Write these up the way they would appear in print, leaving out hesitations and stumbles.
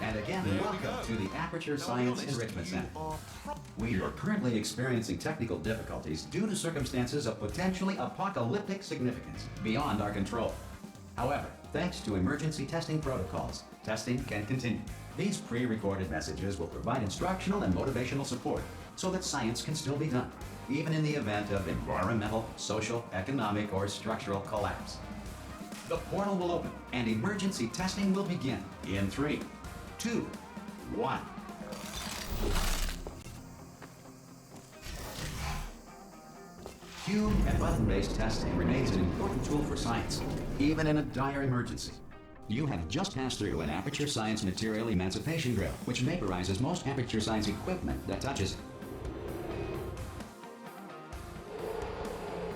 And again, welcome to the Aperture Science Enrichment Center. We are currently experiencing technical difficulties due to circumstances of potentially apocalyptic significance beyond our control. However, thanks to emergency testing protocols, testing can continue. These pre-recorded messages will provide instructional and motivational support so that science can still be done, even in the event of environmental, social, economic, or structural collapse. The portal will open and emergency testing will begin in 3, 2, 1. Cube and button-based testing remains an important tool for science, even in a dire emergency. You have just passed through an Aperture Science material emancipation drill, which vaporizes most Aperture Science equipment that touches it.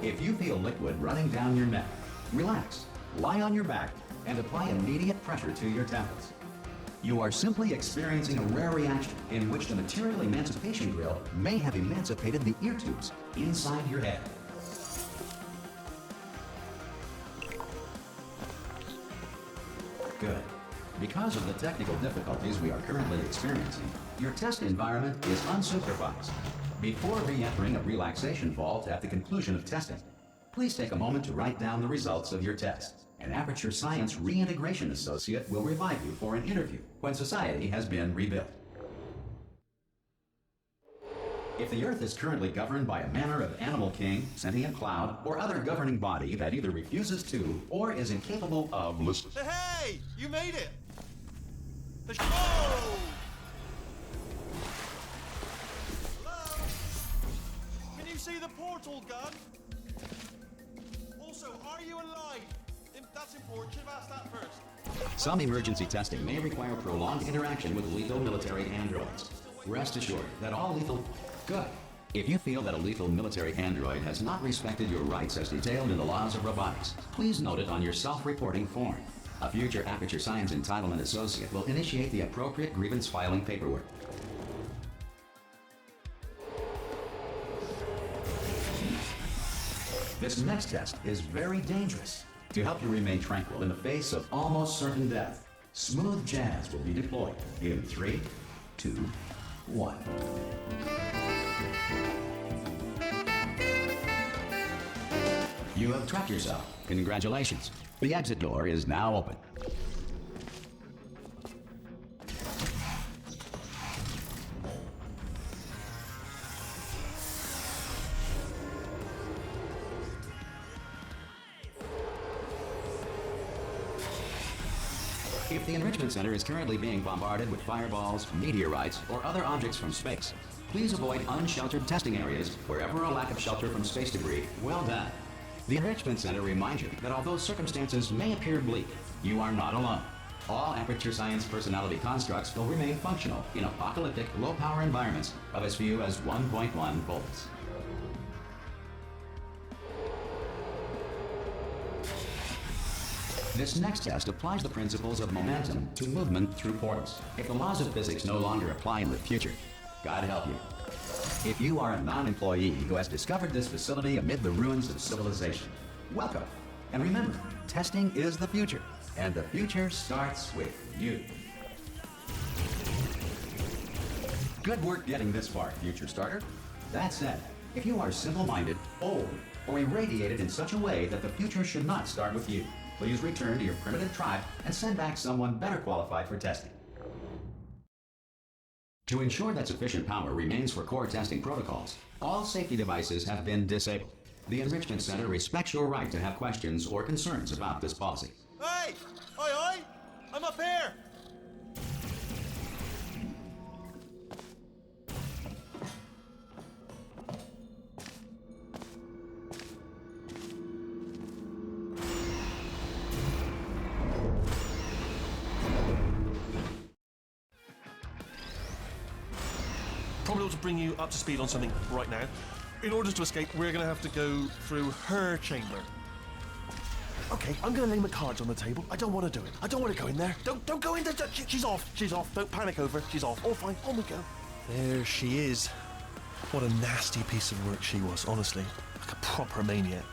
If you feel liquid running down your neck, relax, lie on your back, and apply immediate pressure to your temples. You are simply experiencing a rare reaction in which the material emancipation drill may have emancipated the ear tubes inside your head. Good. Because of the technical difficulties we are currently experiencing, your test environment is unsupervised. Before re-entering a relaxation vault at the conclusion of testing, please take a moment to write down the results of your test. An Aperture Science Reintegration Associate will revive you for an interview when society has been rebuilt. If the Earth is currently governed by a manner of animal king, sentient cloud, or other governing body that either refuses to or is incapable of listening. Hey! You made it! Oh! Hello? Can you see the portal gun? Also, are you alive? That's important. Should have asked that first. Some emergency testing may require prolonged interaction with lethal military androids. Rest assured that all lethal... Good. If you feel that a lethal military android has not respected your rights as detailed in the laws of robotics, please note it on your self-reporting form. A future Aperture Science Entitlement Associate will initiate the appropriate grievance filing paperwork. This next test is very dangerous. To help you remain tranquil in the face of almost certain death, smooth jazz will be deployed in 3, 2, 1. You have trapped yourself. Congratulations. The exit door is now open. If the Enrichment Center is currently being bombarded with fireballs, meteorites, or other objects from space, please avoid unsheltered testing areas wherever a lack of shelter from space debris. Well done. The Enrichment Center reminds you that although circumstances may appear bleak, you are not alone. All Aperture Science personality constructs will remain functional in apocalyptic, low-power environments of as few as 1.1 volts. This next test applies the principles of momentum to movement through portals. If the laws of physics no longer apply in the future, God help you. If you are a non-employee who has discovered this facility amid the ruins of civilization, welcome. And remember, testing is the future, and the future starts with you. Good work getting this far, future starter. That said, if you are simple-minded, old, or irradiated in such a way that the future should not start with you, please return to your primitive tribe and send back someone better qualified for testing. To ensure that sufficient power remains for core testing protocols, all safety devices have been disabled. The Enrichment Center respects your right to have questions or concerns about this policy. Hey! Oi, oi! I'm up here! Probably ought to bring you up to speed on something right now. In order to escape, we're going to have to go through her chamber. Okay, I'm going to lay my cards on the table. I don't want to do it. I don't want to go in there. Don't go in there. She's off. She's off. Don't panic over. She's off. All fine. On we go. There she is. What a nasty piece of work she was, honestly. Like a proper maniac.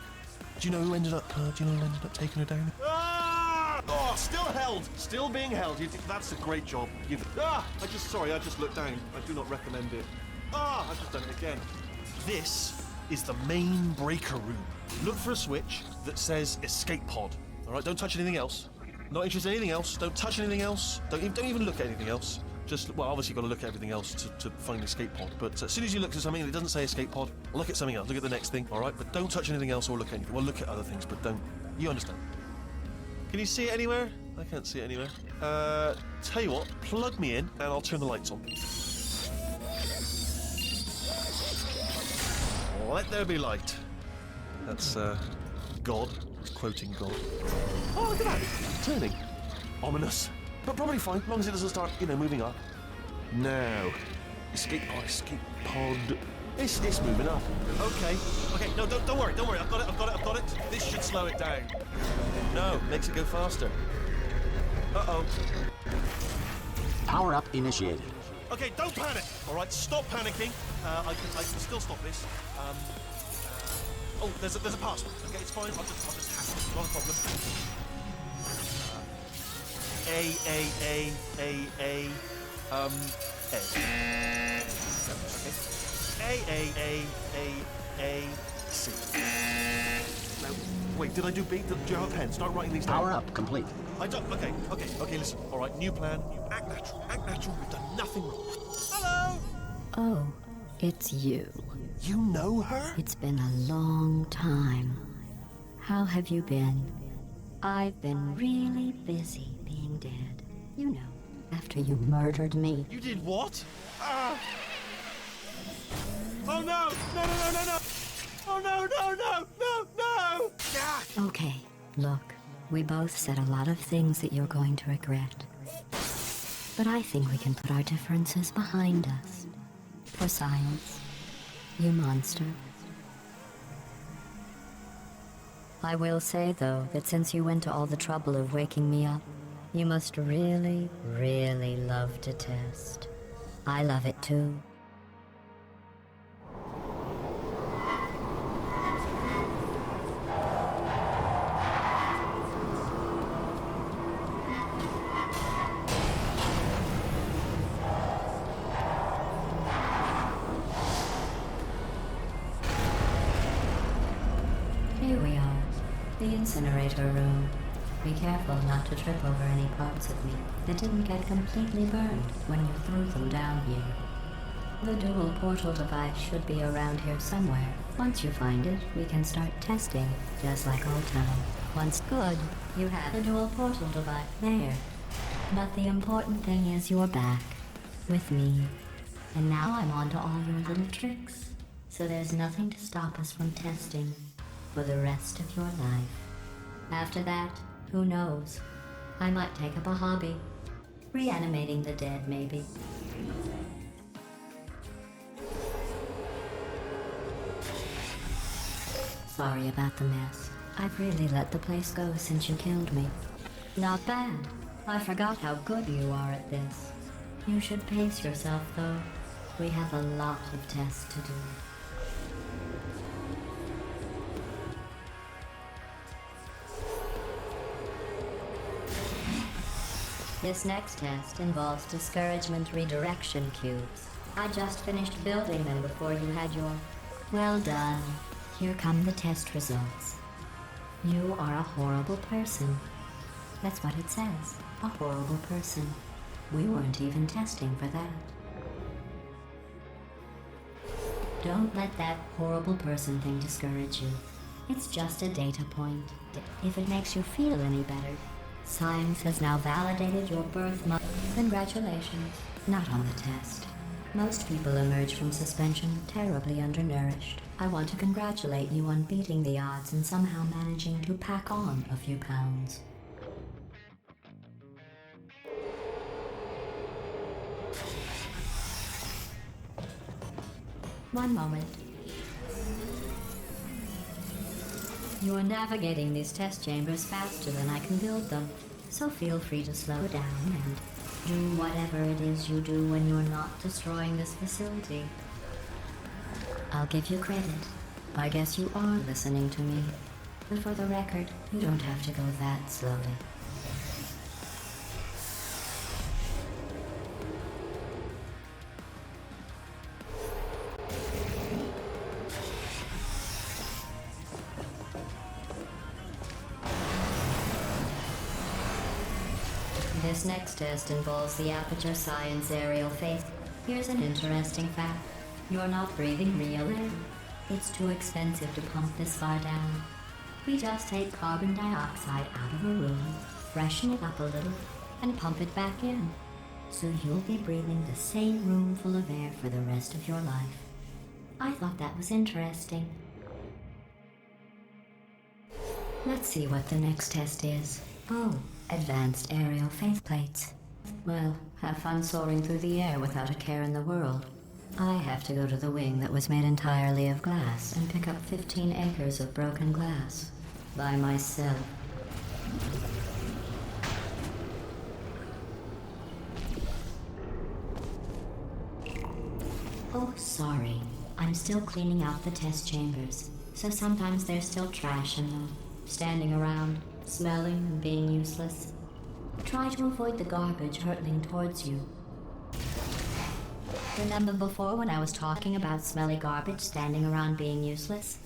Do you know who ended up taking her down? Ah! Oh, still held. Still being held. That's a great job. forgive it. I just looked down. I do not recommend it. I've just done it again. This is the main breaker room. Look for a switch that says escape pod. All right, don't touch anything else. Not interested in anything else. Don't touch anything else. Don't even look at anything else. Just, well, obviously you've got to look at everything else to find the escape pod. But as soon as you look at something and it doesn't say escape pod, look at something else. Look at the next thing, all right? But don't touch anything else or look at anything. Well, look at other things, but don't. You understand? Can you see it anywhere? I can't see it anywhere. Tell you what, plug me in and I'll turn the lights on. Let there be light. That's, God. It's quoting God. Oh, look at that! It's turning. Ominous. But probably fine, as long as it doesn't start, moving up. Now. Escape pod. It's moving up. Okay, no, don't worry. I've got it. This should slow it down. No, makes it go faster. Uh-oh. Power up initiated. Okay, don't panic. All right, stop panicking. I can still stop this. Oh, there's a password. Okay, it's fine. I'll just hack it. Not a problem. A. A. C. Now, wait, did I do B? Do you have a pen? Start writing these down. Power up complete. I don't. Okay. Listen. All right, new plan. Act natural. We've done nothing wrong. Hello. Oh, it's you. You know her? It's been a long time. How have you been? I've been really busy being dead. You know, after you murdered me. You did what? Oh no! No! Oh no! Ah! Okay, look, we both said a lot of things that you're going to regret. But I think we can put our differences behind us. For science, you monster. I will say, though, that since you went to all the trouble of waking me up, you must really, really love to test. I love it too. Here we are, the incinerator room. Be careful not to trip over any parts of me that didn't get completely burned when you threw them down here. The dual portal device should be around here somewhere. Once you find it, we can start testing, just like old time. Once good, you have the dual portal device there. But the important thing is you're back, with me. And now I'm on to all your little tricks. So there's nothing to stop us from testing for the rest of your life. After that, who knows? I might take up a hobby. Reanimating the dead, maybe. Sorry about the mess. I've really let the place go since you killed me. Not bad. I forgot how good you are at this. You should pace yourself, though. We have a lot of tests to do. This next test involves discouragement redirection cubes. I just finished building them before you had your... Well done. Here come the test results. You are a horrible person. That's what it says. A horrible person. We weren't even testing for that. Don't let that horrible person thing discourage you. It's just a data point. If it makes you feel any better. Science has now validated your birth month. Congratulations. Not on the test. Most people emerge from suspension terribly undernourished. I want to congratulate you on beating the odds and somehow managing to pack on a few pounds. One moment. You are navigating these test chambers faster than I can build them, so feel free to slow down and do whatever it is you do when you're not destroying this facility. I'll give you credit. I guess you are listening to me. But for the record, you don't have to go that slowly. This next test involves the Aperture Science aerial phase. Here's an interesting fact. You're not breathing real air. It's too expensive to pump this far down. We just take carbon dioxide out of a room, freshen it up a little, and pump it back in. So you'll be breathing the same room full of air for the rest of your life. I thought that was interesting. Let's see what the next test is. Oh, advanced aerial faceplates. Well, have fun soaring through the air without a care in the world. I have to go to the wing that was made entirely of glass and pick up 15 acres of broken glass. By myself. Oh, sorry. I'm still cleaning out the test chambers, so sometimes there's still trash in them, standing around, smelling and being useless. Try to avoid the garbage hurtling towards you. Remember before when I was talking about smelly garbage standing around being useless?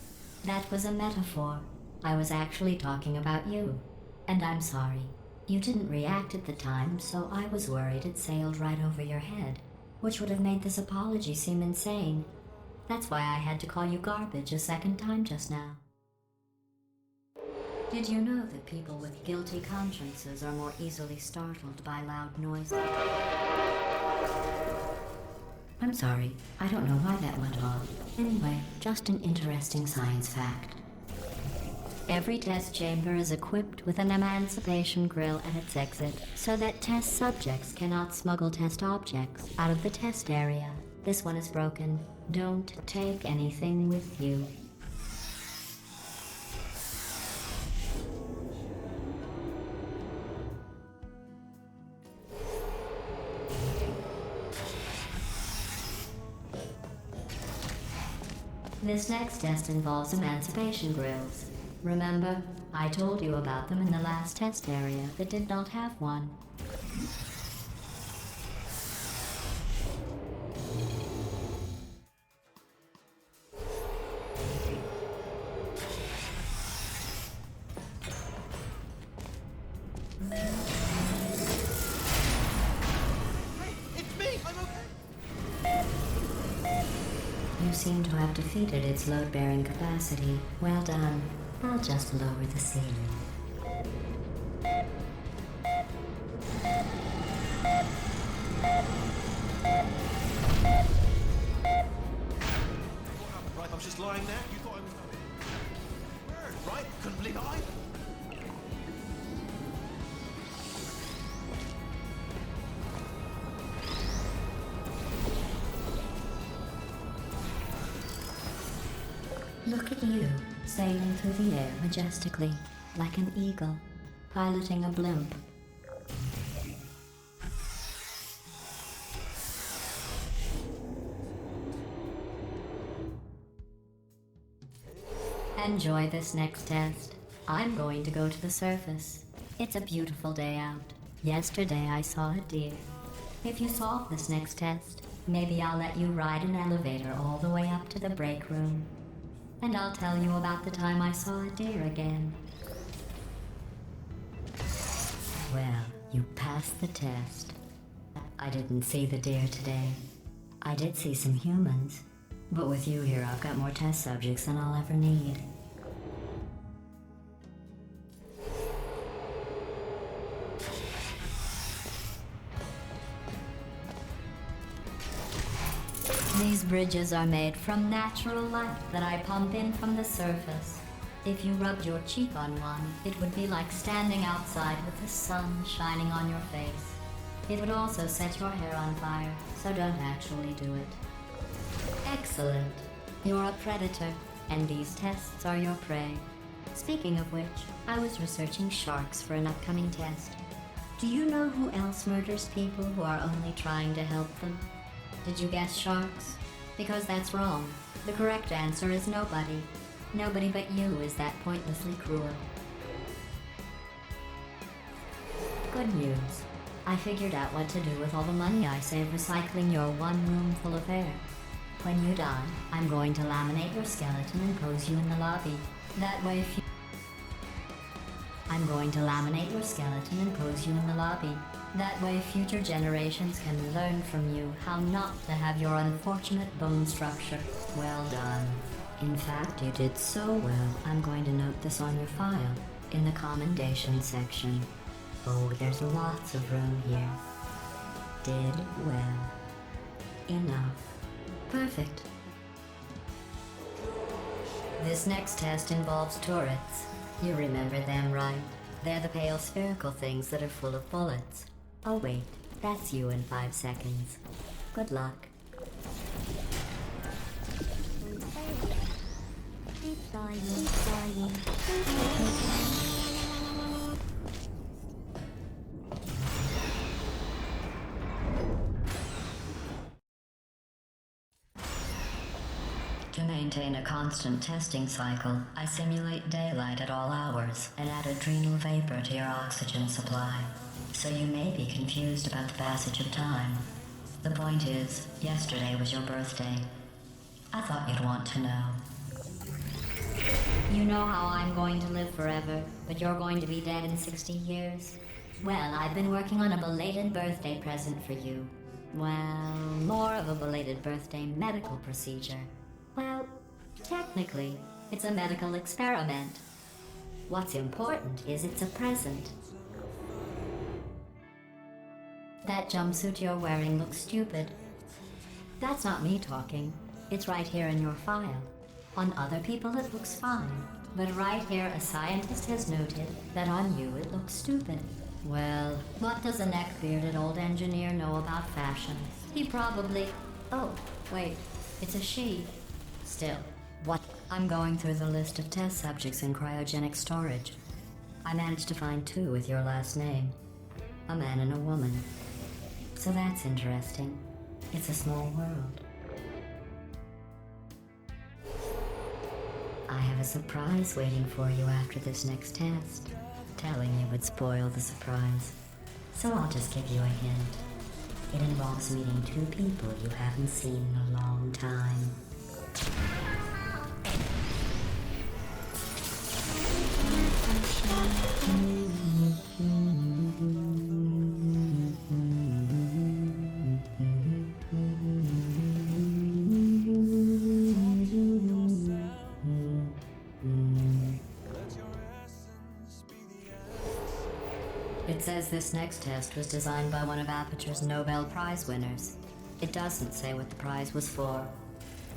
That was a metaphor. I was actually talking about you. And I'm sorry. You didn't react at the time, so I was worried it sailed right over your head, which would have made this apology seem insane. That's why I had to call you garbage a second time just now. Did you know that people with guilty consciences are more easily startled by loud noises? I'm sorry, I don't know why that went off. Anyway, just an interesting science fact. Every test chamber is equipped with an emancipation grill at its exit, so that test subjects cannot smuggle test objects out of the test area. This one is broken. Don't take anything with you. This next test involves emancipation grills. Remember, I told you about them in the last test area that did not have one. It's me! I'm okay! You seem to have defeated its load-bearing capacity. Well done. I'll just lower the ceiling. Right, I was just lying there. You thought I was Word, right? Couldn't believe it either. Look at you, sailing through the air majestically, like an eagle, piloting a blimp. Enjoy this next test. I'm going to go to the surface. It's a beautiful day out. Yesterday I saw a deer. If you solve this next test, maybe I'll let you ride an elevator all the way up to the break room. And I'll tell you about the time I saw a deer again. Well, you passed the test. I didn't see the deer today. I did see some humans. But with you here, I've got more test subjects than I'll ever need. These bridges are made from natural light that I pump in from the surface. If you rubbed your cheek on one, it would be like standing outside with the sun shining on your face. It would also set your hair on fire, so don't actually do it. Excellent. You're a predator, and these tests are your prey. Speaking of which, I was researching sharks for an upcoming test. Do you know who else murders people who are only trying to help them? Did you guess sharks? Because that's wrong. The correct answer is nobody. Nobody but you is that pointlessly cruel. Good news. I figured out what to do with all the money I save recycling your one room full of air. When you die, I'm going to laminate your skeleton and pose you in the lobby. That way if you... I'm going to laminate your skeleton and pose you in the lobby. That way future generations can learn from you how not to have your unfortunate bone structure. Well done. In fact, you did so well, I'm going to note this on your file, in the commendation section. Oh, there's lots of room here. Did well. Enough. Perfect. This next test involves turrets. You remember them, right? They're the pale spherical things that are full of bullets. Oh wait, that's you in 5 seconds. Good luck. To maintain a constant testing cycle, I simulate daylight at all hours and add adrenal vapor to your oxygen supply. So you may be confused about the passage of time. The point is, yesterday was your birthday. I thought you'd want to know. You know how I'm going to live forever, but you're going to be dead in 60 years? Well, I've been working on a belated birthday present for you. Well, more of a belated birthday medical procedure. Well, technically, it's a medical experiment. What's important is it's a present. That jumpsuit you're wearing looks stupid. That's not me talking. It's right here in your file. On other people it looks fine, but right here a scientist has noted that on you it looks stupid. Well, what does a neck-bearded old engineer know about fashion? He probably... Oh, wait, it's a she. Still, what? I'm going through the list of test subjects in cryogenic storage. I managed to find 2 with your last name. A man and a woman. So that's interesting. It's a small world. I have a surprise waiting for you after this next test. Telling you would spoil the surprise. So I'll just give you a hint. It involves meeting 2 people you haven't seen in a long time. It says this next test was designed by one of Aperture's Nobel Prize winners. It doesn't say what the prize was for.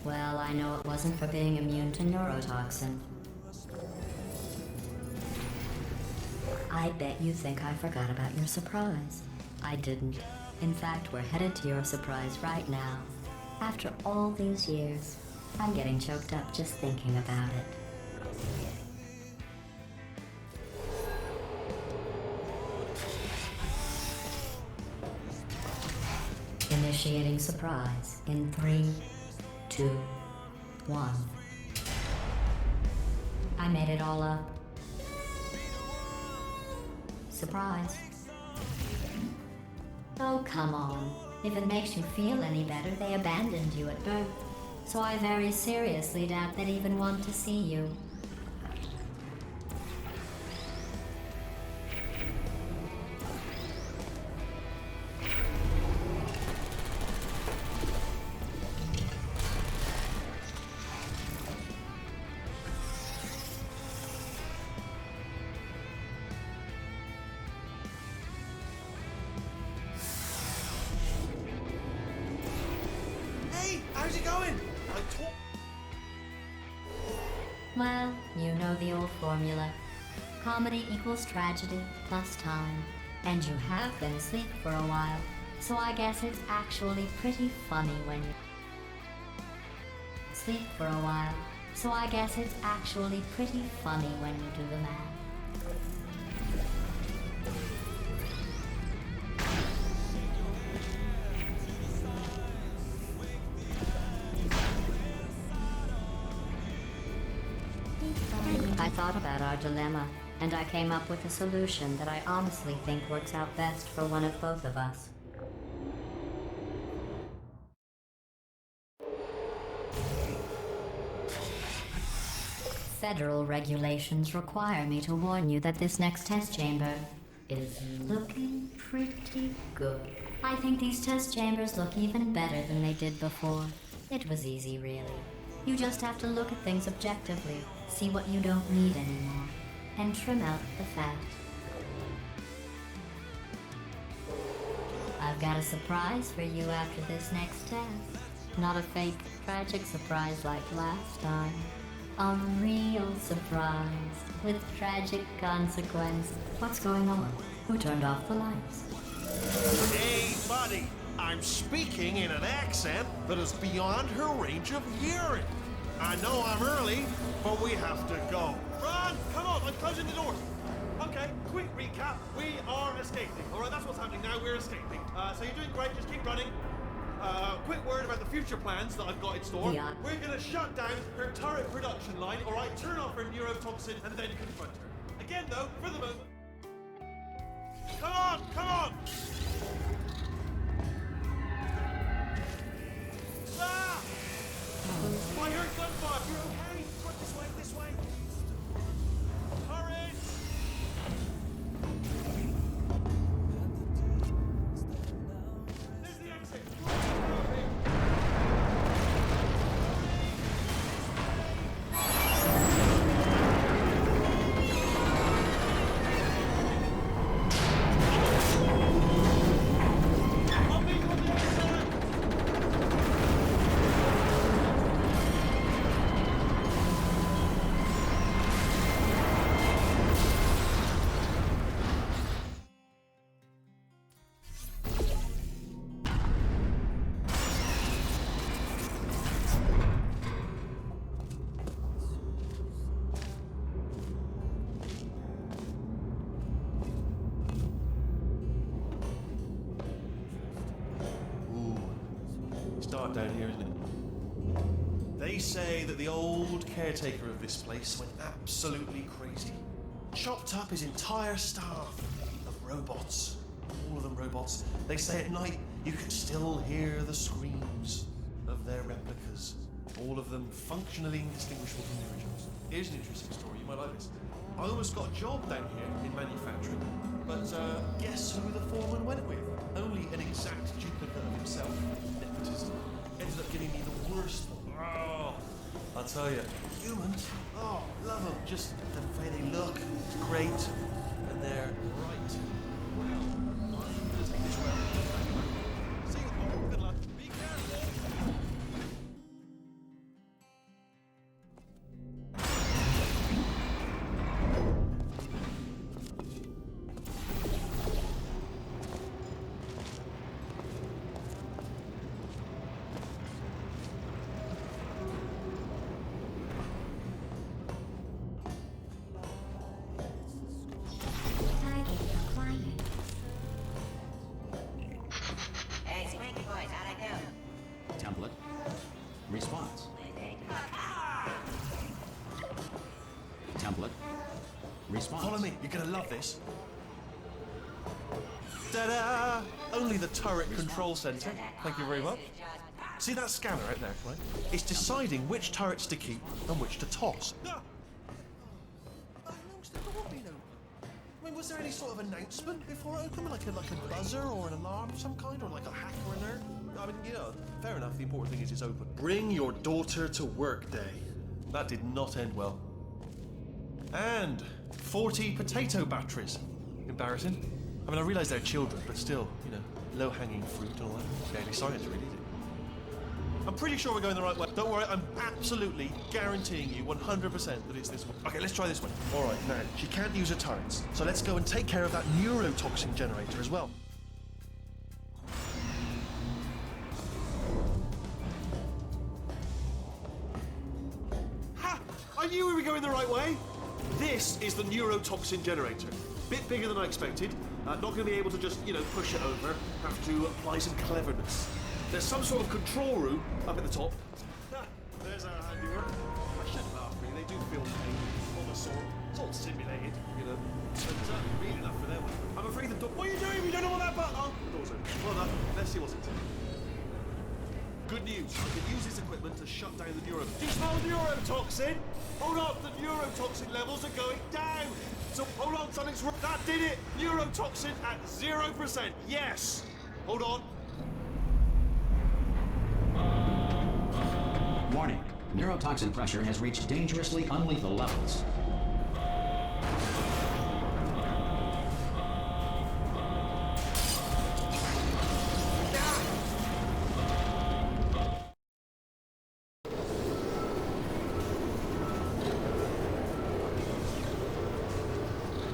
Well, I know it wasn't for being immune to neurotoxin. I bet you think I forgot about your surprise. I didn't. In fact, we're headed to your surprise right now. After all these years, I'm getting choked up just thinking about it. Initiating surprise in 3, 2, 1. I made it all up. Surprise. Oh, come on. If it makes you feel any better, they abandoned you at birth. So I very seriously doubt they'd even want to see you. How's it going? Well, you know the old formula. Comedy equals tragedy plus time. And you have been asleep for a while, so I guess it's actually pretty funny when you sleep for a while. So I guess it's actually pretty funny when you do the math. I thought about our dilemma, and I came up with a solution that I honestly think works out best for one of both of us. Federal regulations require me to warn you that this next test chamber is looking pretty good. I think these test chambers look even better than they did before. It was easy, really. You just have to look at things objectively, see what you don't need anymore, and trim out the fat. I've got a surprise for you after this next test. Not a fake, tragic surprise like last time. A real surprise with tragic consequence. What's going on? Who turned off the lights? Hey, buddy, I'm speaking in an accent that is beyond her range of hearing. I know I'm early, but we have to go. Run! Come on, I'm closing the doors. Okay, quick recap. We are escaping. All right, that's what's happening now. We're escaping. So you're doing great. Just keep running. Quick word about the future plans that I've got in store. Yeah. We're gonna shut down her turret production line, all right? Turn off her neurotoxin and then confront her. Again, though, for the moment. Come on, come on! Ah! I heard gunfire. You're okay? Quick, this way, this way. Hurry! There's the exit. I'll meet you on the other side. It's dark down here, isn't it? They say that the old caretaker of this place went absolutely crazy. Chopped up his entire staff of robots. All of them robots. They say at night you can still hear the screams of their replicas. All of them functionally indistinguishable from the originals. Here's an interesting story, you might like this. I almost got a job down here in manufacturing, but guess who the foreman went with? Only an exact duplicate of himself. Nepotism. Ended up giving me the worst one. Oh, I'll tell you, humans, oh, love them. Just the way they look, it's great. And they're right. Well, I'm gonna take this way. See you, Paul. Good luck. Be careful. Hey, Spanky boys, how'd I do? Template. Response. Template. Response. Follow me, you're gonna love this. Ta-da! Only the turret control center. Thank you very much. See that scanner out there, right? It's deciding which turrets to keep and which to toss. I mean, was there any sort of announcement before it opened? Like a buzzer or an alarm of some kind? Or like a hack or an alert? I mean, you know, fair enough. The important thing is it's open. Bring your daughter to work day. That did not end well. And 40 potato batteries. Embarrassing. I mean, I realise they're children, but still, you know, low-hanging fruit and all that. Daily science, really, is it? I'm pretty sure we're going the right way. Don't worry, I'm absolutely guaranteeing you 100% that it's this one. Okay, let's try this one. All right, now, she can't use her turrets, so let's go and take care of that neurotoxin generator as well. Ha! I knew we were going the right way. This is the neurotoxin generator. Bit bigger than I expected. Not going to be able to just, you know, push it over. Have to apply some cleverness. There's some sort of control room up at the top. There's our handiwork. I shouldn't laugh, really. They do feel pain of a sort. It's all simulated, you know. But really enough for them. I'm afraid the door. What are you doing? You don't know what that button. Oh, the door's open. Well done. Let's see what's in. Good news. I can use this equipment to shut down the neuro. Do you smell neurotoxin? Hold on, the neurotoxin levels are going down. So hold on, something's wrong. That did it. Neurotoxin at 0%. Yes. Hold on. Warning. Neurotoxin pressure has reached dangerously unlethal levels.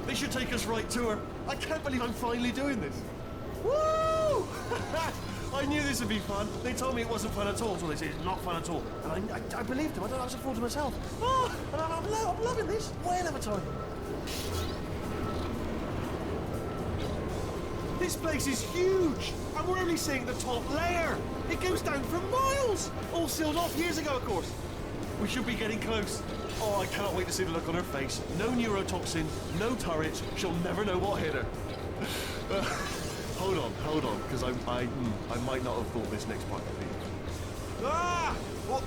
They should take us right to her. I can't believe I'm finally doing this. Woo! I knew this would be fun. They told me it wasn't fun at all, so they say it's not fun at all. And I believed them. I don't know, I was a fool to myself. Oh, and I'm loving this. Whale of a time. This place is huge, and we're only seeing the top layer. It goes down for miles. All sealed off years ago, of course. We should be getting close. Oh, I cannot wait to see the look on her face. No neurotoxin, no turrets. She'll never know what hit her. Hold on, because I might not have thought this next part through. Ah! Well,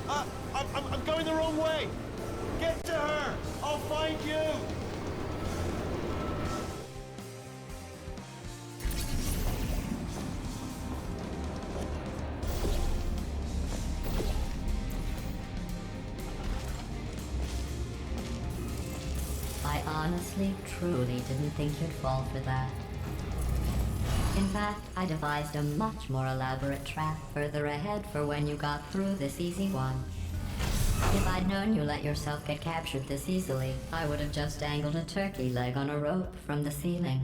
I'm going the wrong way. Get to her. I'll find you. I honestly, truly didn't think you'd fall for that. In fact, I devised a much more elaborate trap further ahead for when you got through this easy one. If I'd known you let yourself get captured this easily, I would have just dangled a turkey leg on a rope from the ceiling.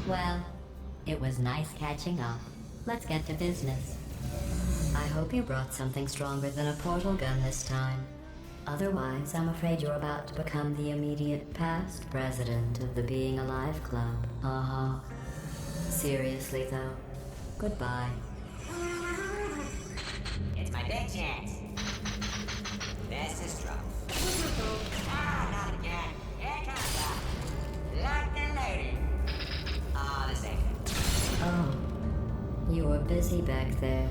Well, it was nice catching up. Let's get to business. I hope you brought something stronger than a portal gun this time. Otherwise, I'm afraid you're about to become the immediate past president of the Being Alive Club. Seriously, though, goodbye. It's my big chance. This is trouble. Ah, not again. Here comes up. Locked and loaded. Ah, the same. Oh, you were busy back there.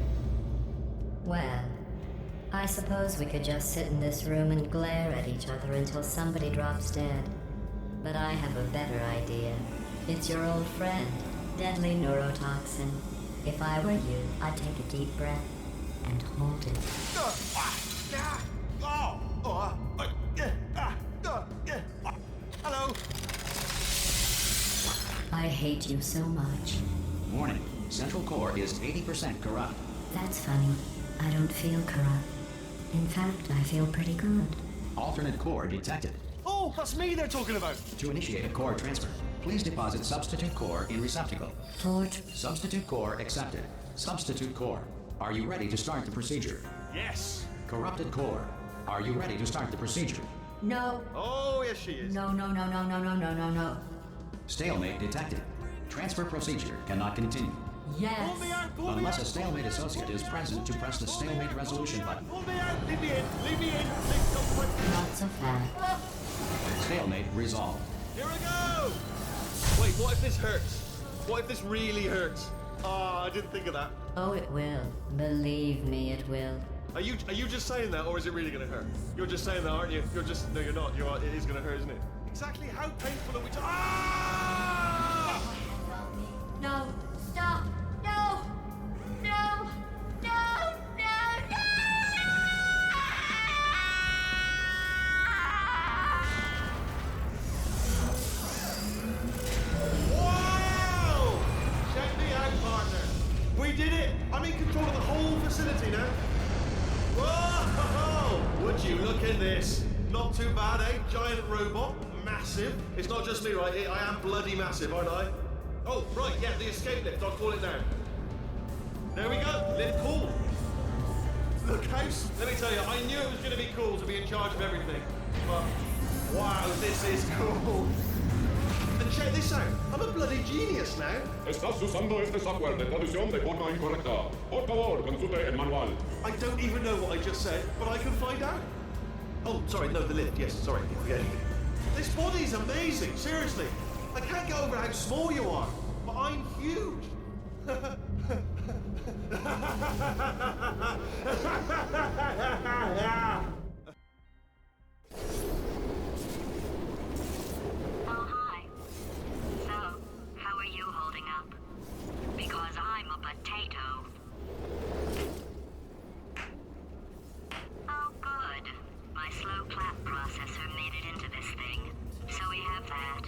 Well, I suppose we could just sit in this room and glare at each other until somebody drops dead. But I have a better idea. It's your old friend, deadly neurotoxin. If I were you, I'd take a deep breath and hold it. Hello. I hate you so much. Warning. Central core is 80% corrupt. That's funny. I don't feel corrupt. In fact, I feel pretty good. Alternate core detected. Oh, that's me they're talking about. To initiate a core transfer, please deposit substitute core in receptacle. Substitute core accepted. Substitute core. Are you ready to start the procedure? Yes. Corrupted core. Are you ready to start the procedure? No. Oh, yes, she is. No. Stalemate detected. Transfer procedure cannot continue. Yes. Pull me out, pull me Unless out. a stalemate associate is present to press the stalemate resolution button. Pull me out. Leave me in. Leave me in. Not so fast. Stalemate resolved. Here we go. Wait, what if this hurts? What if this really hurts? Ah, I didn't think of that. Oh, it will. Believe me, it will. Are you just saying that, or is it really going to hurt? You're just saying that, aren't you? No, you're not. It is going to hurt, isn't it? Exactly how painful are we? Ah! No. Stop. No. No. No. Wow! Check me out, partner. We did it. I'm in control of the whole facility now. Whoa! Would you look at this? Not too bad, eh? Giant robot, massive. It's not just me, right? I am bloody massive, aren't I? Oh, right, yeah, the escape lift. I'll call it now. There we go. Lift cool. Look, house. Let me tell you, I knew it was going to be cool to be in charge of everything. But wow, this is cool. And check this out. I'm a bloody genius now. Estás usando este software de traducción de forma incorrecta. Por favor, consulte el manual. I don't even know what I just said, but I can find out. Oh, sorry, no, the lift. Yes, sorry, keep forgetting it. This body's amazing, seriously. I can't get over how small you are, but I'm huge. Oh, hi. So, how are you holding up? Because I'm a potato. Oh, good. My slow clap processor made it into this thing. So we have that.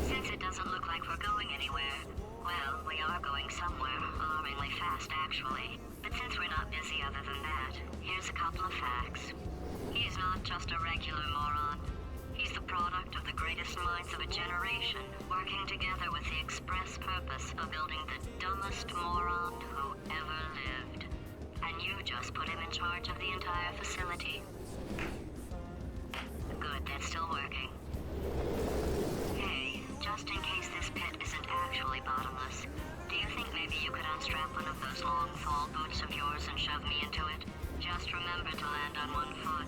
Since it doesn't look like we're going anywhere, well, we are going somewhere, alarmingly fast actually. But since we're not busy other than that, here's a couple of facts. He's not just a regular moron. He's the product of the greatest minds of a generation, working together with the express purpose of building the dumbest moron who ever lived. And you just put him in charge of the entire facility. Good, that's still working. Hey, just in case this pit isn't actually bottomless, do you think maybe you could unstrap one of those long fall boots of yours and shove me into it? Just remember to land on one foot.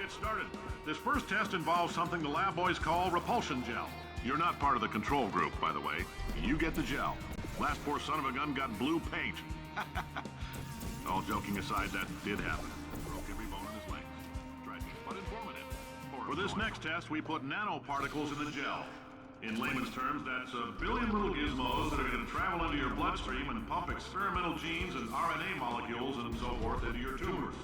Started. This first test involves something the lab boys call repulsion gel. You're not part of the control group, by the way. You get the gel. Last poor son of a gun got blue paint. All joking aside, that did happen. Broke every bone in his legs. Tragic, but informative. For this next test, we put nanoparticles in the gel. In layman's terms, that's a billion little gizmos that are going to travel into your bloodstream and pump experimental genes and RNA molecules and so forth into your tumors.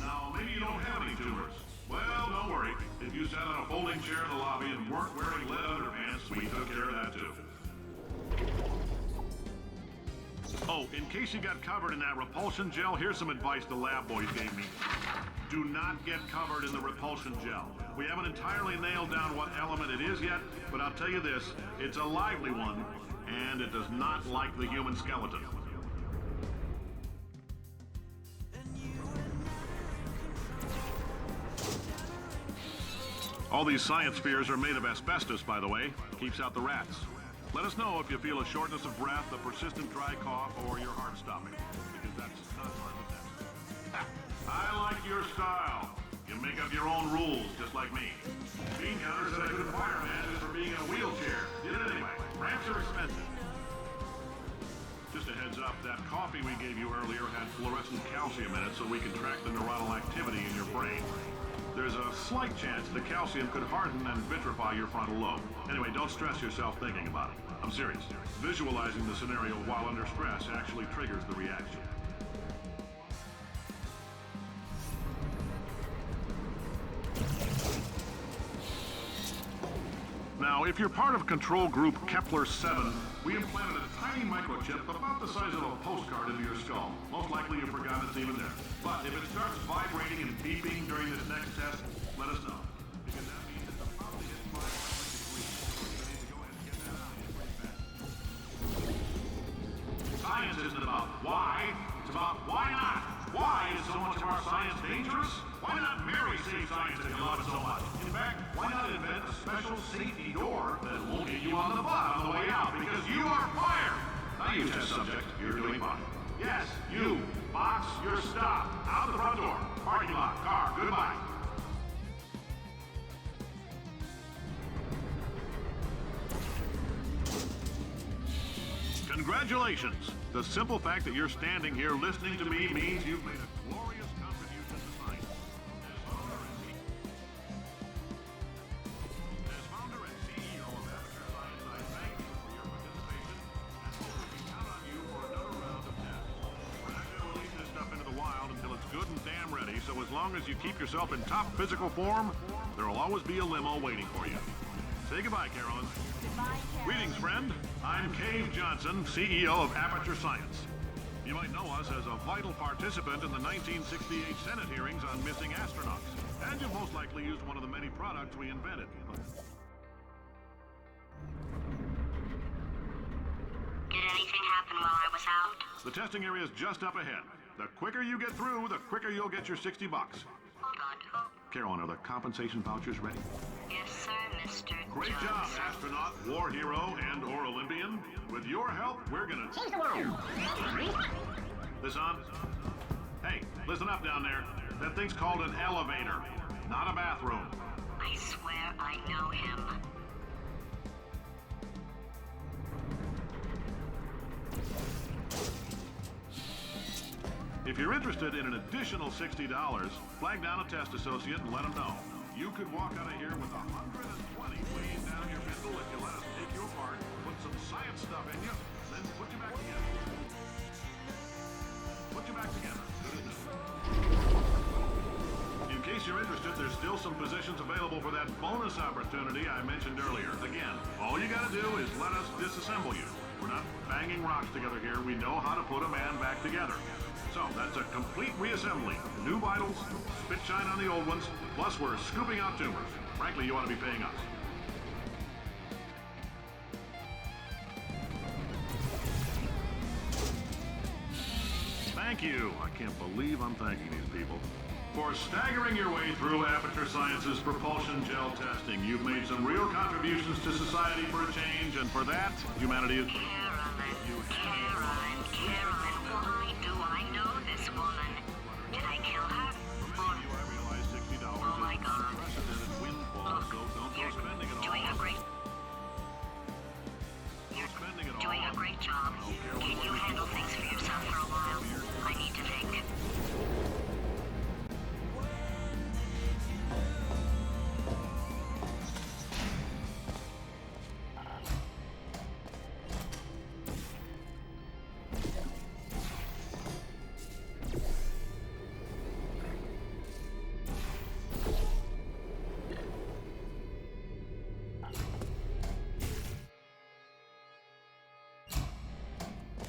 Now, maybe you don't have any tumors. Well, don't worry. If you sat on a folding chair in the lobby and weren't wearing lead underpants, we took care of that too. Oh, in case you got covered in that repulsion gel, here's some advice the lab boys gave me. Do not get covered in the repulsion gel. We haven't entirely nailed down what element it is yet, but I'll tell you this, it's a lively one, and it does not like the human skeleton. All these science spheres are made of asbestos, by the way. Keeps out the rats. Let us know if you feel a shortness of breath, a persistent dry cough, or your heart stopping, because that's not part of the test. I like your style. You make up your own rules, just like me. Bean Counter said I couldn't fire a man just for being in a wheelchair. Did it anyway. Ramps are expensive. Just a heads up, that coffee we gave you earlier had fluorescent calcium in it so we can track the neuronal activity in your brain. There's a slight chance the calcium could harden and vitrify your frontal lobe. Anyway, don't stress yourself thinking about it. I'm serious. Visualizing the scenario while under stress actually triggers the reaction. Now, if you're part of control group Kepler 7, we implanted a tiny microchip about the size of a postcard into your skull. Most likely you've forgotten it's even there. But if it starts vibrating and beeping during this next test, let us know. Because that means it's about to hit 5 degrees. So you need to go ahead and get that out of here pretty fast. Science isn't about why, it's about why not. Why is so much of our science dangerous? Why not marry safe science if you love it so much? In fact, why not invent a special safety door that won't hit you on the butt on the way out because you are fired? Now you test subject, you're doing fine. Yes, you. Box, you're stopped. Out the front door. Parking lot, car, goodbye. Congratulations! The simple fact that you're standing here listening to me means you've made a glorious contribution to science. As founder and CEO of Aperture Science, I thank you for your participation and hope we can count on you for another round of tests. We're not going to release this stuff into the wild until it's good and damn ready, so as long as you keep yourself in top physical form, there will always be a limo waiting for you. Say goodbye, Carolyn. Greetings, friend. I'm Cave Johnson, CEO of Aperture Science. You might know us as a vital participant in the 1968 Senate hearings on missing astronauts. And you've most likely used one of the many products we invented. Did anything happen while I was out? The testing area is just up ahead. The quicker you get through, the quicker you'll get your $60. Hold on. Oh, Carolyn, are the compensation vouchers ready? yes, sir, Mr. Great job, Johnson. astronaut, war hero, and/or Olympian. With your help, we're gonna change the world. This on? Hey, listen up down there. That thing's called an elevator, not a bathroom. I swear I know him. If you're interested in an additional $60, flag down a test associate and let them know. You could walk out of here with 120 weighing down your pistol if you let us take you apart, put some science stuff in you, then put you back together. Put you back together. Good as new. In case you're interested, there's still some positions available for that bonus opportunity I mentioned earlier. Again, all you gotta do is let us disassemble you. We're not banging rocks together here. We know how to put a man back together. So that's a complete reassembly. New vitals, spit shine on the old ones, plus we're scooping out tumors. Frankly, you ought to be paying us. Thank you. I can't believe I'm thanking these people. For staggering your way through Aperture Science's propulsion gel testing, you've made some real contributions to society for a change, and for that, humanity is... Caroline, why do I know this woman? Did I kill her? I realize $60 Oh my is God. an unprecedented windfall, so don't go You're spending it all. doing a great... You're Spending it all doing a on- great job. Can you handle things for yourself for a while? I need to think.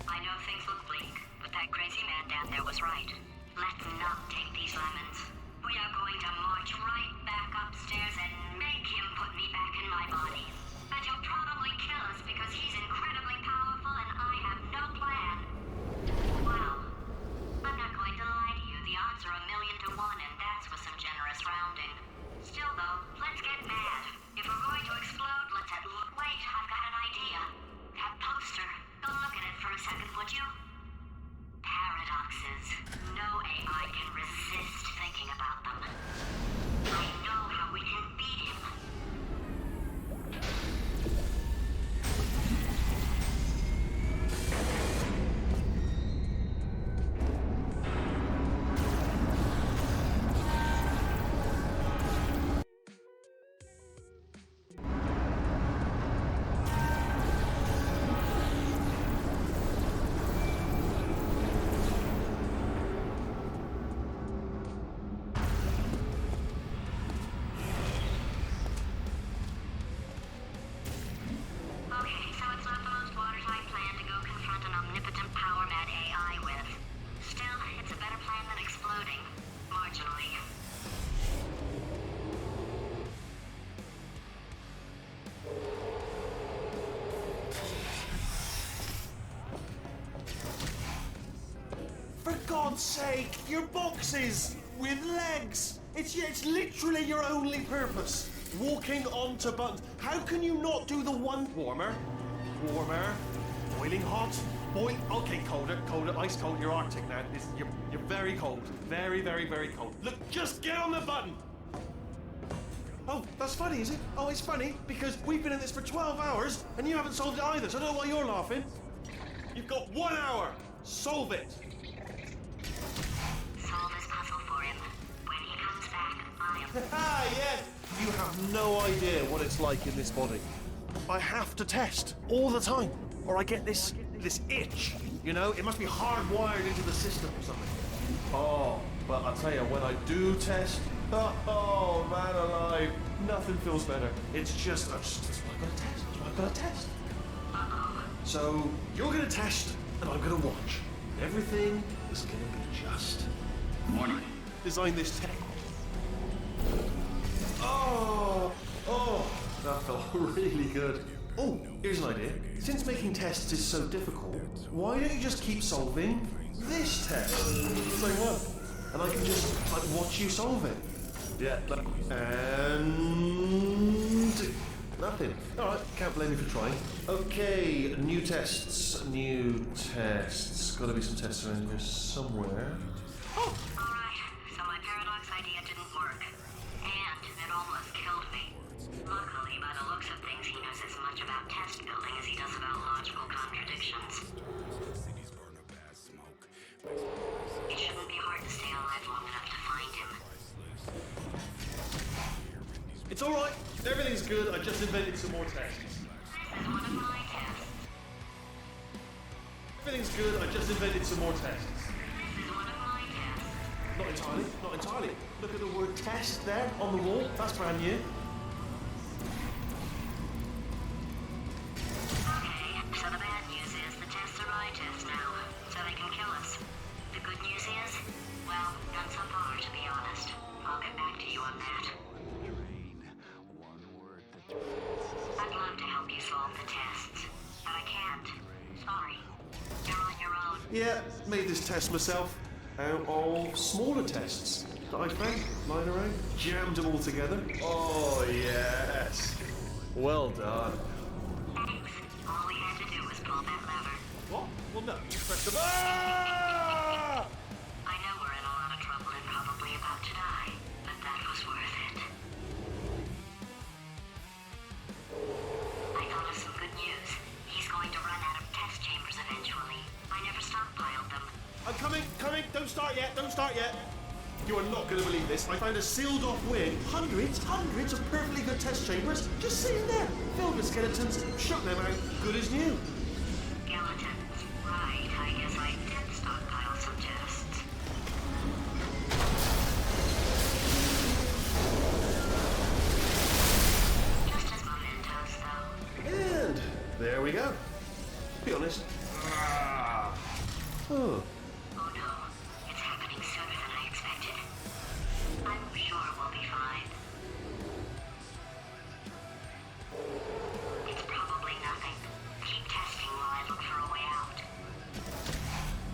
I know things look bleak, but that crazy man down there was right. Let's not take these lemons. We are going to march right back upstairs and make him put me back in my body. And he'll probably kill us because he's incredibly powerful and I have no plan. Well, I'm not going to lie to you. The odds are 1,000,000 to 1, and that's with some generous rounding. Still, though, let's get mad. If we're going to explode, let's have... Wait, I've got an idea. That poster. Go look at it for a second, would you? Paradoxes. No AI can resist thinking about them. I know how we can beat him. God's sake, your boxes with legs. It's literally your only purpose. Walking onto buttons. How can you not do the one warmer, boiling hot, okay, colder, ice cold. You're Arctic now. You're very cold, very, very, very cold. Look, just get on the button. Oh, that's funny, is it? Oh, it's funny because we've been in this for 12 hours and you haven't solved it either. So I don't know why you're laughing. You've got 1 hour. Solve it. Solve this puzzle for him. When he comes back, I'll... Ah, yes! You have no idea what it's like in this body. I have to test all the time, or I get this itch. You know, it must be hardwired into the system or something. Oh, but I'll tell you, when I do test, oh man alive, nothing feels better. It's just, that's what I've got to test. That's what I've got to test. So you're gonna test, and I'm gonna watch. Everything is gonna be just. Morning. Design this tech. Oh, that felt really good. Oh, here's an idea. Since making tests is so difficult, why don't you just keep solving this test? Same one. And I can just, like, watch you solve it. Yeah, and... nothing. Alright, can't blame you for trying. Okay, new tests. Gotta be some tests around here somewhere. Oh! Alright, so my paradox idea didn't work. And it almost killed me. Luckily, by the looks of things, he knows as much about test building as he does about logical contradictions. It shouldn't be hard to stay alive long enough to find him. It's alright, everything's good, I just invented some more tests. This is one of my tests. Everything's good, I just invented some more tests. This is one of my tests. Not entirely. Look at the word test there on the wall, that's brand new. Okay, so the bad news is the tests are my tests now, so they can kill us. The good news is, well, none so far, to be honest. I'll get back to you on that. I'd love to help you solve the tests, but I can't. Sorry. You're on your own. Yeah, made this test myself out of smaller tests that I found lying around. Jammed them all together. Oh, yes. Well done. Thanks. All we had to do was pull that lever. What? Well, no, you pressed the... Ah! I know we're in a lot of trouble and probably about to die, but that was worth it. I thought of some good news. He's going to run out of test chambers eventually. I never stockpiled them. I'm coming. Don't start yet. You are not going to believe this. I found a sealed off wing. Hundreds of perfectly good test chambers just sitting there. Filled with skeletons. Shook them out. Good as new. Skeletons. Right, I guess I did stockpile some tests. Just as mementos, though. And there we go. Be honest. Oh. Oh no, it's happening sooner than I expected. I'm sure we'll be fine. It's probably nothing. Keep testing while I look for a way out.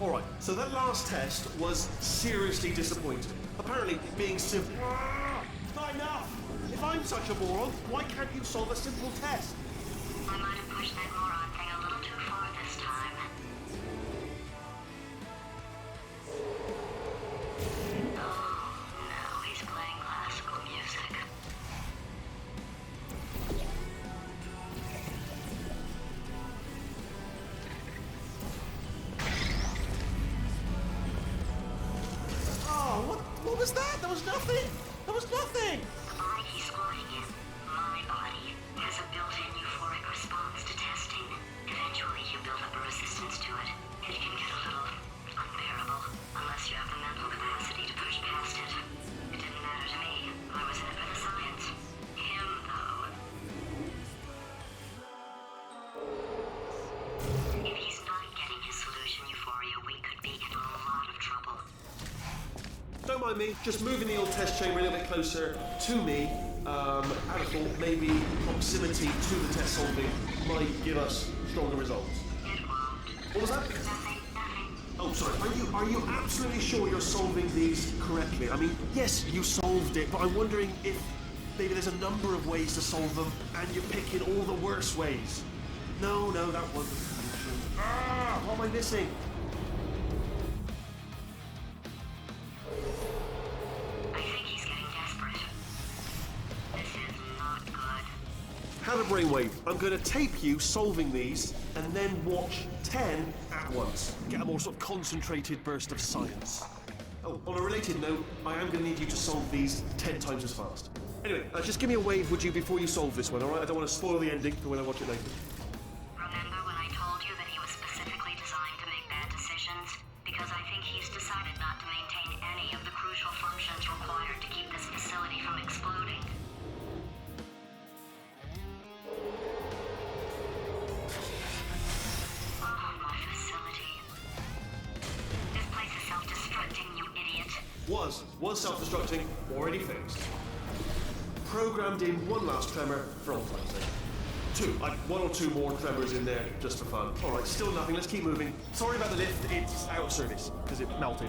Alright, so that last test was seriously disappointing. Apparently, being simple. Not enough! If I'm such a moron, why can't you solve a simple test? I might have pushed that moron thing a little too far this time. Oh, no, he's playing classical music. Oh, what was that? There was nothing! The body he's squatting in, my body, has a built-in euphoric response to testing. Eventually, you build up a resistance to it. It can get a little unbearable, unless you have the mental capacity to push past it. It didn't matter to me. I was in it for the science. Him, though. If he's not getting his solution euphoria, we could be in a lot of trouble. Don't mind me, just moving the old test chamber a little bit closer to me. I thought maybe proximity to the test solving might give us stronger results. It won't. What was that? Nothing. Oh, sorry. Are you absolutely sure you're solving these correctly? I mean, yes, you solved it, but I'm wondering if maybe there's a number of ways to solve them, and you're picking all the worst ways. No, that wasn't the solution. Ah, what am I missing? I think he's getting desperate. This is not good. Have a brainwave. I'm going to tape you solving these, and then watch 10 at once. Get a more sort of concentrated burst of science. Oh, on a related note, I am going to need you to solve these 10 times as fast. Anyway, just give me a wave, would you, before you solve this one, alright? I don't want to spoil the ending for when I watch it later. Remember when I told you that he was specifically designed to make bad decisions? Because I think he's decided not to maintain any of the crucial functions required to keep this facility from exploding. Oh, my facility. This place is self-destructing, you idiot. Was self-destructing, already fixed. Programmed in one last tremor for all time's sake. One or two more tremors in there, just for fun. Alright, still nothing, let's keep moving. Sorry about the lift, it's out of service, because it melted.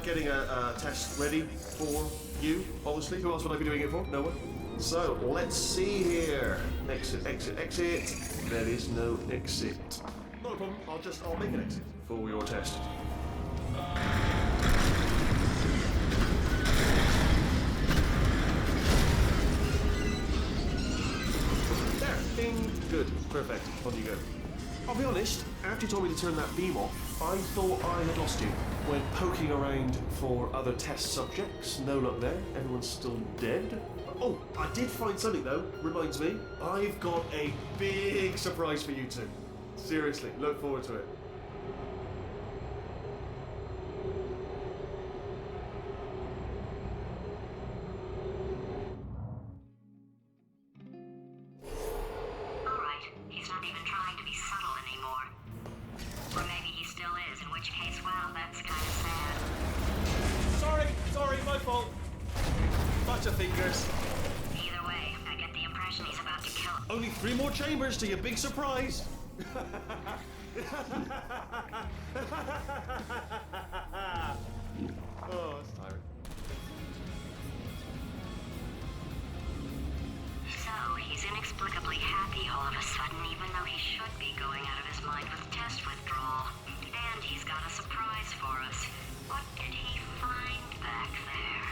Getting a test ready for you, obviously. Who else would I be doing it for? No one. So, let's see here. Exit, exit, exit. There is no exit. Not a problem. I'll make an exit for your test. There. Ding. Good. Perfect. On you go. I'll be honest, after you told me to turn that beam off, I thought I had lost you. Went poking around for other test subjects, no luck there, everyone's still dead. Oh, I did find something though, reminds me. I've got a big surprise for you two. Seriously, look forward to it. Either way, I get the impression he's about to kill. Only 3 more chambers to your big surprise. Oh, that's tiring. So, he's inexplicably happy all of a sudden, even though he should be going out of his mind with test withdrawal. And he's got a surprise for us. What did he find back there?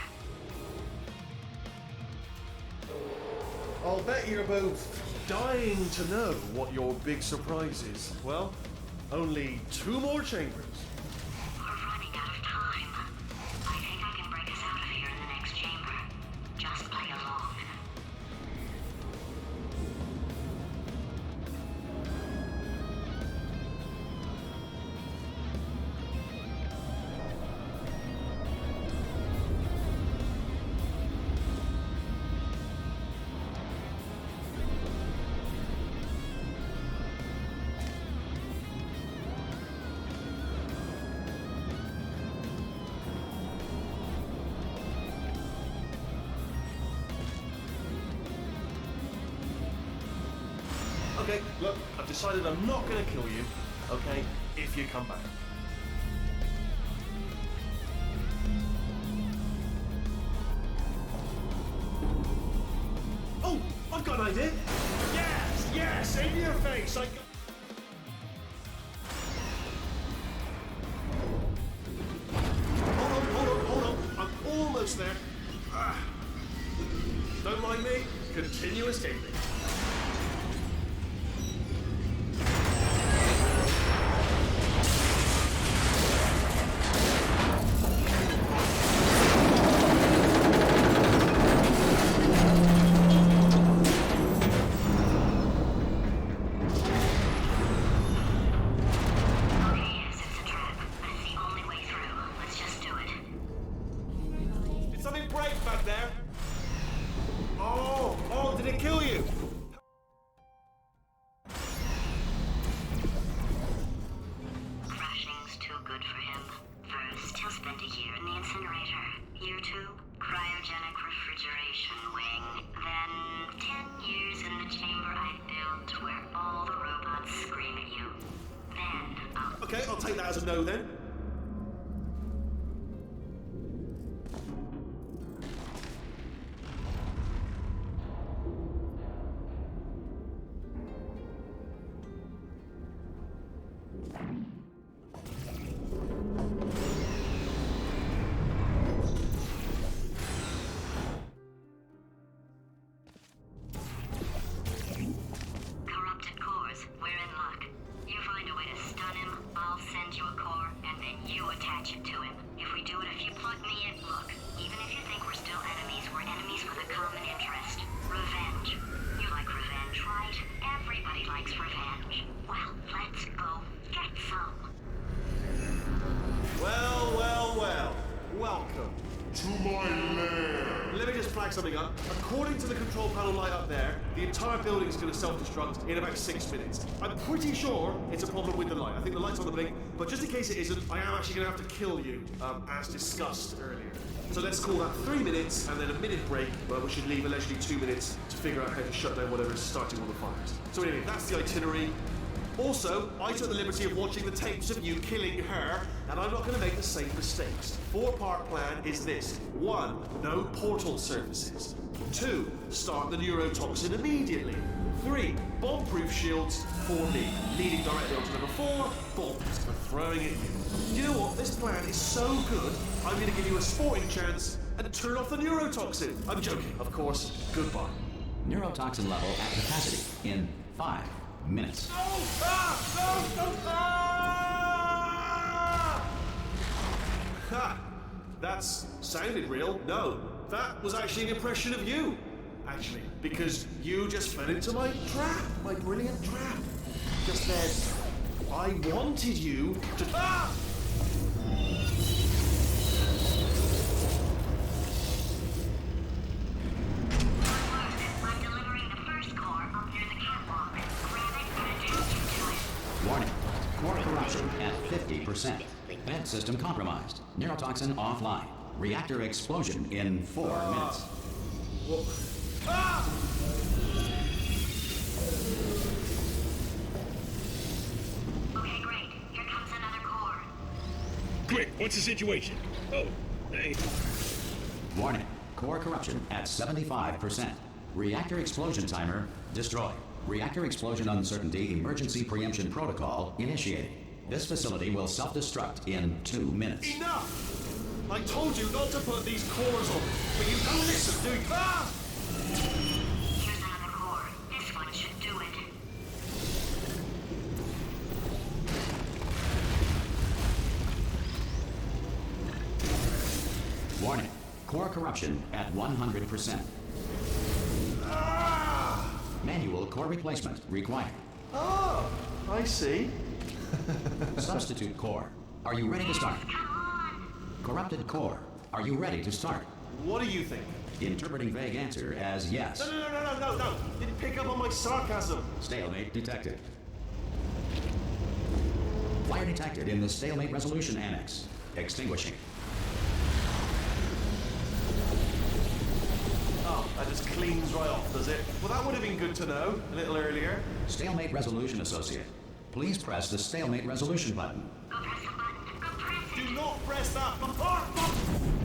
I'll bet you're both dying to know what your big surprise is. Well, only 2 more chambers. We're running out of time. I think I can break us out of here in the next chamber. Just play along. Okay, look, I've decided I'm not going to kill you, okay, if you come back. Oh, I've got an idea. Yes, in your face. Hold on. I'm almost there. Don't mind me. Continue escaping. Back there. Oh, did it kill you? cryogenic refrigeration wing. Then 10 years in the chamber I built where all the robots scream at you. Then I'll... Okay, I'll take that as a no then. Corrupted cores, we're in luck. You find a way to stun him, I'll send you a core, and then you attach it to him. If we do it, if you plug me in, look, even if you think we're still enemies, we're enemies with a common interest. Revenge. You like revenge, right? Everybody likes revenge. Well, let's go get some. Well, well, well. Welcome. To my lair. Let me just flag something up. According to the control panel light up there, the entire building is going to self-destruct in about 6 minutes. I'm pretty sure it's a problem with the light. I think the light's on the blink, but just in case it isn't, I am actually going to have to kill you, as discussed earlier. So let's call that 3 minutes, and then a minute break, where we should leave allegedly 2 minutes to figure out how to shut down whatever is starting all the fires. So anyway, that's the itinerary. Also, I took the liberty of watching the tapes of you killing her, and I'm not going to make the same mistakes. 4-part plan is this. 1. No portal surfaces. 2. Start the neurotoxin immediately. 3. Bomb-proof shields for me. Leading directly onto number 4. Bombs for throwing at you. You know what? This plan is so good, I'm going to give you a sporting chance and turn off the neurotoxin. I'm joking, of course. Goodbye. Neurotoxin level at capacity in 5 minutes. Ha! That's sounded real. No, that was actually an impression of you. Actually, because you just fell into my trap, my brilliant trap. Just then, I wanted you to. Ah! I'm delivering the first core up near the catwalk. Grab it and attach it to it. Warning. Core corruption at 50%. Vent system compromised. Neurotoxin offline. Reactor explosion in 4 minutes. Whoa. Ah! Okay, great. Here comes another core. Quick, what's the situation? Oh, hey. Warning. Core corruption at 75%. Reactor explosion timer destroyed. Reactor explosion uncertainty emergency preemption protocol initiated. This facility will self-destruct in 2 minutes. Enough! I told you not to put these cores on, but you don't listen, do you? Ah! Here's another core. This one should do it. Warning. Core corruption at 100%. Ah! Manual core replacement required. Oh, I see. Substitute core. Are you ready to start? Come on! Corrupted core. Are you ready to start? What do you think? Interpreting vague answer as yes. No. Didn't pick up on my sarcasm. Stalemate detected. Fire detected in the stalemate resolution annex. Extinguishing. Oh, that just cleans right off, does it? Well, that would have been good to know a little earlier. Stalemate resolution associate. Please press the stalemate resolution button. Go press the button. Go press it! Do not press that button.